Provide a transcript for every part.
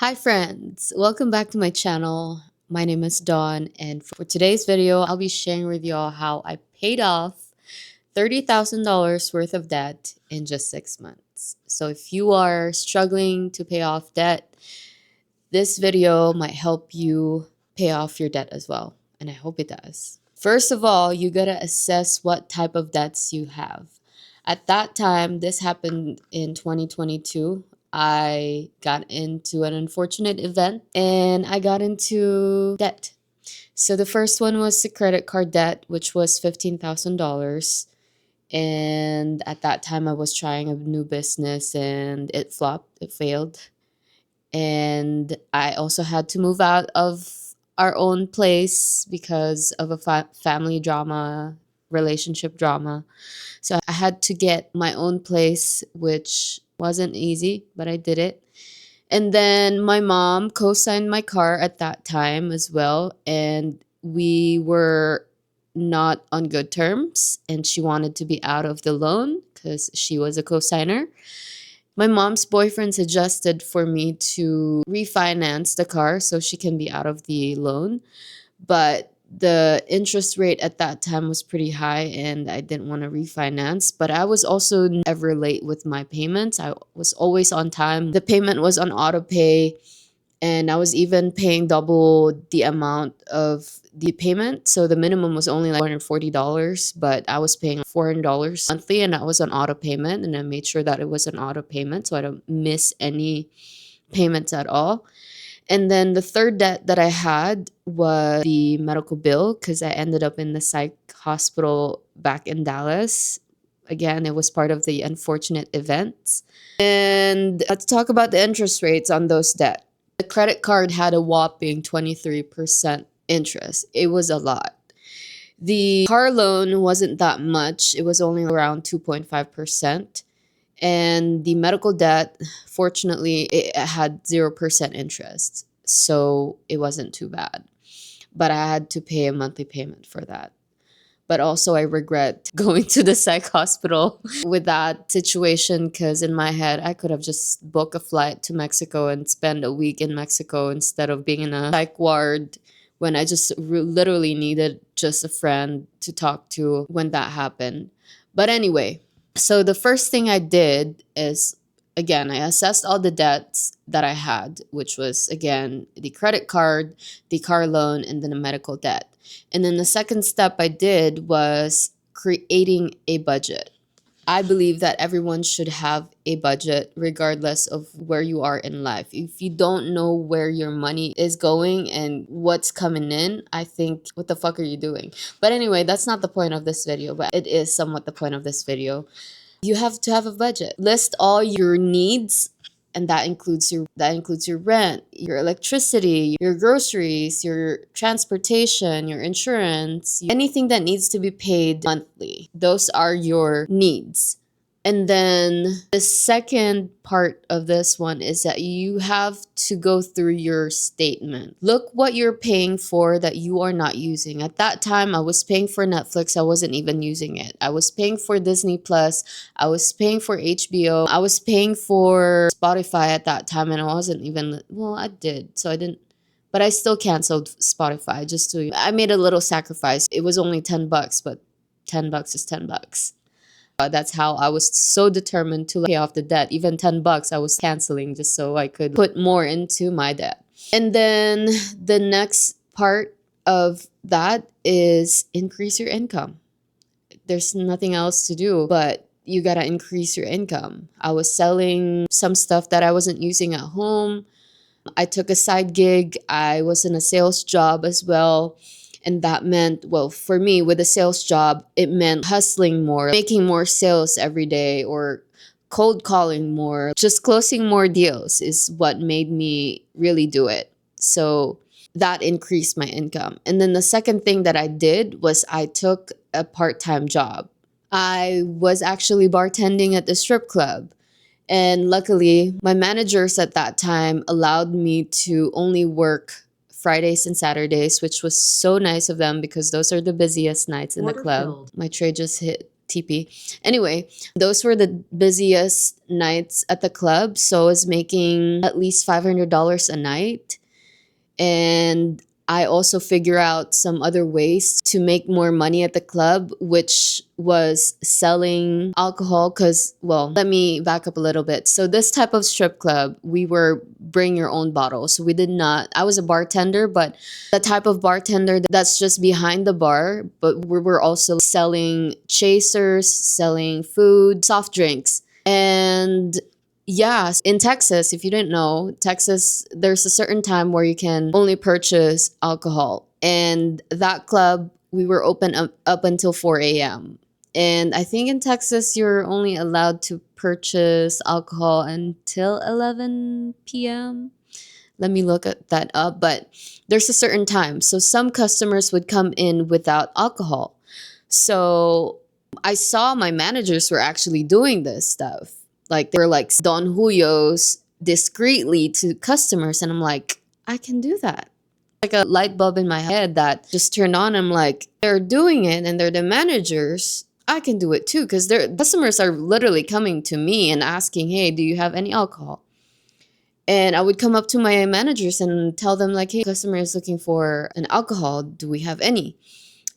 Hi friends, welcome back to my channel. My name is Dawn, and for today's video, I'll be sharing with y'all how I paid off $30,000 worth of debt in just 6 months. So if you are struggling to pay off debt, this video might help you pay off your debt as well, and I hope it does. First of all, you gotta assess what type of debts you have. At that time, this happened in 2022. I got into an unfortunate event and I got into debt. So the first one was the credit card debt, which was $15,000. And at that time, I was trying a new business and it flopped, it failed. And I also had to move out of our own place because of a family drama, relationship drama. So I had to get my own place, which wasn't easy, but I did it. And then my mom co-signed my car at that time as well. And we were not on good terms. And she wanted to be out of the loan because she was a co-signer. My mom's boyfriend suggested for me to refinance the car so she can be out of the loan. But the interest rate at that time was pretty high and I didn't want to refinance. But I was also never late with my payments. I was always on time. The payment was on auto pay and I was even paying double the amount of the payment. So the minimum was only like $440, but I was paying $400 monthly and that was on auto payment. And I made sure that it was an auto payment so I don't miss any payments at all. And then the third debt that I had was the medical bill because I ended up in the psych hospital back in Dallas. Again, it was part of the unfortunate events. And let's talk about the interest rates on those debt. The credit card had a whopping 23% interest. It was a lot. The car loan wasn't that much. It was only around 2.5%. And the medical debt, fortunately, it had 0% interest. So it wasn't too bad. But I had to pay a monthly payment for that. But also I regret going to the psych hospital with that situation because in my head, I could have just booked a flight to Mexico and spend a week in Mexico instead of being in a psych ward when I just literally needed just a friend to talk to when that happened. But anyway, so the first thing I did is, again, I assessed all the debts that I had, which was, again, the credit card, the car loan, and then the medical debt. And then the second step I did was creating a budget. I believe that everyone should have a budget regardless of where you are in life. If you don't know where your money is going and what's coming in, I think, what the fuck are you doing? But anyway, that's not the point of this video, but it is somewhat the point of this video. You have to have a budget. List all your needs, and that includes your rent, your electricity, your groceries, your transportation, your insurance, anything that needs to be paid monthly. Those are your needs. And then the second part of this one is that you have to go through your statement. Look what you're paying for that you are not using. At that time, I was paying for Netflix. I wasn't even using it. I was paying for Disney Plus. I was paying for HBO. I was paying for Spotify at that time, and I wasn't even, well, I did. So I didn't, but I still canceled Spotify I made a little sacrifice. It was only $10, but $10 is $10. That's how I was so determined to pay off the debt. Even $10 I was canceling just so I could put more into my debt. And then the next part of that is increase your income. There's nothing else to do, but you gotta increase your income. I was selling some stuff that I wasn't using at home. I took a side gig. I was in a sales job as well. And that meant, well, for me, with a sales job, it meant hustling more, making more sales every day, or cold calling more. Just closing more deals is what made me really do it. So that increased my income. And then the second thing that I did was I took a part-time job. I was actually bartending at the strip club. And luckily, my managers at that time allowed me to only work Fridays and Saturdays, which was so nice of them because those are the busiest nights in the club. My tray just hit TP. Anyway, those were the busiest nights at the club. So I was making at least $500 a night. And I also figure out some other ways to make more money at the club, which was selling alcohol. Because, well, let me back up a little bit. So this type of strip club, we were bring your own bottle. So we did not, I was a bartender, but the type of bartender that's just behind the bar, but we were also selling chasers, selling food, soft drinks. And yeah, in Texas, if you didn't know, Texas, there's a certain time where you can only purchase alcohol. And that club, we were open up until 4 a.m. And I think in Texas, you're only allowed to purchase alcohol until 11 p.m. Let me look at that up. But there's a certain time. So some customers would come in without alcohol. So I saw my managers were actually doing this stuff. Like they were like Don Julio's discreetly to customers. And I'm like, I can do that. Like a light bulb in my head that just turned on. I'm like, they're doing it and they're the managers. I can do it too. Because their customers are literally coming to me and asking, hey, do you have any alcohol? And I would come up to my managers and tell them like, hey, customer is looking for an alcohol. Do we have any?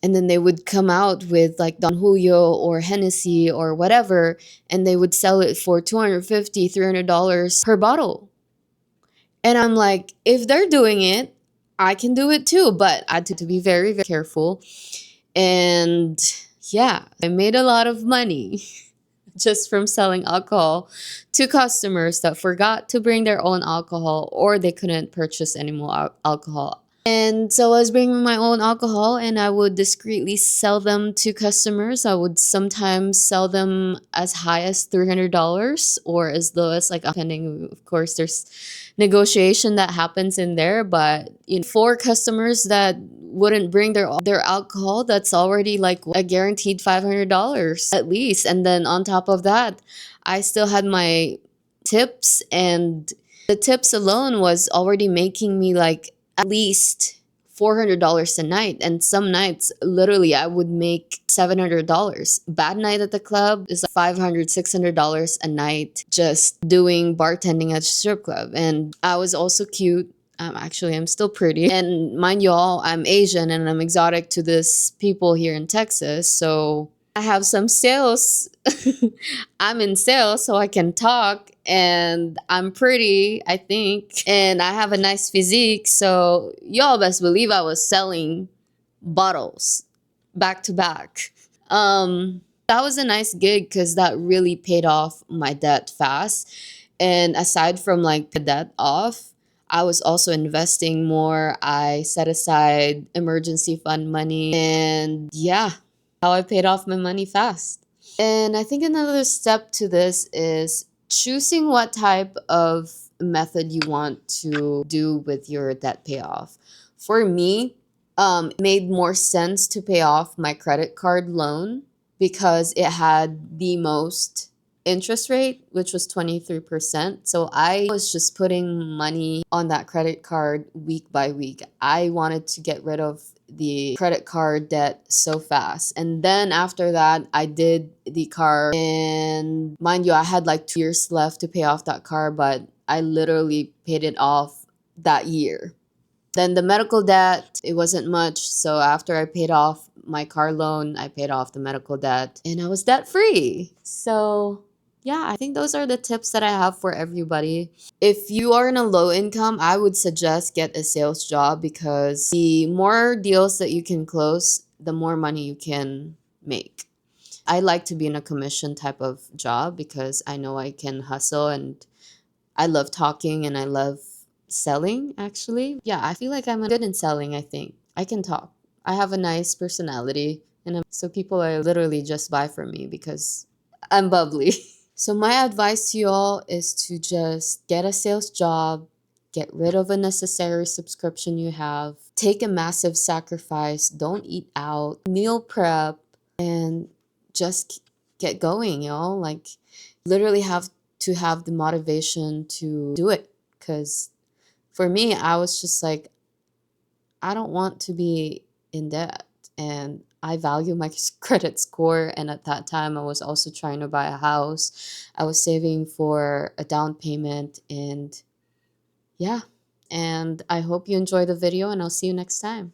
And then they would come out with like Don Julio or Hennessy or whatever, and they would sell it for $250, $300 per bottle. And I'm like, if they're doing it, I can do it too. But I had to be very, very careful. And yeah, I made a lot of money just from selling alcohol to customers that forgot to bring their own alcohol or they couldn't purchase any more alcohol. And so I was bringing my own alcohol and I would discreetly sell them to customers. I would sometimes sell them as high as $300 or as low as like, depending, of course, there's negotiation that happens in there. But for customers that wouldn't bring their alcohol, that's already like a guaranteed $500 at least. And then on top of that, I still had my tips, and the tips alone was already making me like at least $400 a night. And some nights, literally, I would make $700. Bad night at the club is like $500, $600 a night just doing bartending at a strip club. And I was also cute. Actually, I'm still pretty. And mind you all, I'm Asian and I'm exotic to this people here in Texas. So I have some sales. I'm in sales, so I can talk, and I'm pretty, I think, and I have a nice physique. So y'all best believe I was selling bottles back to back. That was a nice gig because that really paid off my debt fast. And aside from like the debt off, I was also investing more. I set aside emergency fund money, and yeah, how I paid off my money fast. And I think another step to this is choosing what type of method you want to do with your debt payoff. For me, it made more sense to pay off my credit card loan because it had the most interest rate, which was 23%. So I was just putting money on that credit card week by week. I wanted to get rid of the credit card debt so fast. And then after that, I did the car. And mind you, I had like 2 years left to pay off that car, but I literally paid it off that year. Then the medical debt, it wasn't much. So after I paid off my car loan, I paid off the medical debt and I was debt free. So yeah, I think those are the tips that I have for everybody. If you are in a low income, I would suggest get a sales job because the more deals that you can close, the more money you can make. I like to be in a commission type of job because I know I can hustle, and I love talking and I love selling actually. Yeah, I feel like I'm good in selling, I think. I can talk. I have a nice personality, and so people are literally just buy from me because I'm bubbly. So my advice to y'all is to just get a sales job, get rid of a necessary subscription you have, take a massive sacrifice, don't eat out, meal prep, and just get going, y'all. Like, literally have to have the motivation to do it. Because for me, I was just like, I don't want to be in debt, and I value my credit score, and at that time I was also trying to buy a house. I was saving for a down payment, and yeah. And I hope you enjoy the video, and I'll see you next time.